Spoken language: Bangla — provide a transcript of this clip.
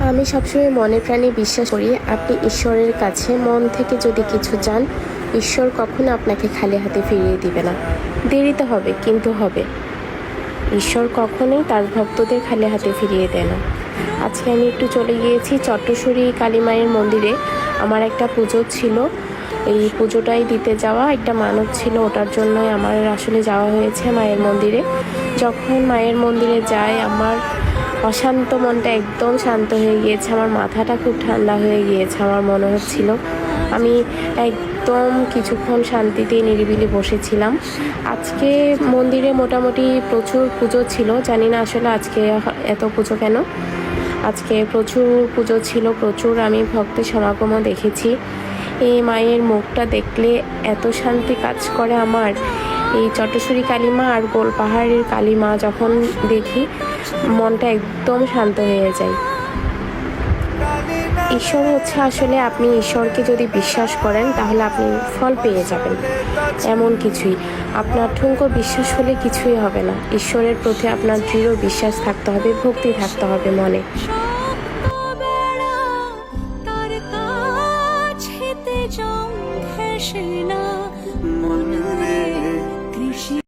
আমি সবসময় মনে প্রাণে বিশ্বাস করি, আপনি ঈশ্বরের কাছে মন থেকে যদি কিছু চান, ঈশ্বর কখনো আপনাকে খালি হাতে ফিরিয়ে দিবে না। দেরিতে হবে, কিন্তু হবে। ঈশ্বর কখনোই তার ভক্তদের খালি হাতে ফিরিয়ে দেয় না। আজকে আমি একটু চলে গিয়েছি চট্টশ্বরী কালী মায়ের মন্দিরে। আমার একটা পুজো ছিল, এই পুজোটাই দিতে যাওয়া, একটা মানত ছিল, ওটার জন্যই আমার আসলে যাওয়া হয়েছে মায়ের মন্দিরে। যখন মায়ের মন্দিরে যাই, আমার অশান্ত মনটা একদম শান্ত হয়ে গিয়েছে, আমার মাথাটা খুব ঠান্ডা হয়ে গিয়েছে। আমার মনে হচ্ছিল আমি একদম কিছুক্ষণ শান্তিতে নিরিবিলি বসেছিলাম। আজকে মন্দিরে মোটামুটি প্রচুর পুজো ছিল, জানি না আসলে আজকে এত পুজো কেন। আজকে প্রচুর পুজো ছিল, প্রচুর আমি ভক্তের সমাগমও দেখেছি। এই মায়ের মুখটা দেখলে এত শান্তি কাজ করে আমার। এই চট্টশ্বরী কালীমা আর গোলপাহাড়ের কালীমা যখন দেখি, মনটা একদম শান্ত হয়ে যায়। ঈশ্বর হচ্ছে আসলে, আপনি ঈশ্বরকে যদি বিশ্বাস করেন তাহলে আপনি ফল পেয়ে যাবেন। এমন কিছুই, আপনার ঠুনকো বিশ্বাস হলে কিছুই হবে না। ঈশ্বরের প্রতি আপনার দৃঢ় বিশ্বাস থাকতে হবে, ভক্তি থাকতে হবে মনে। তার কাছে জং ঘেঁষে না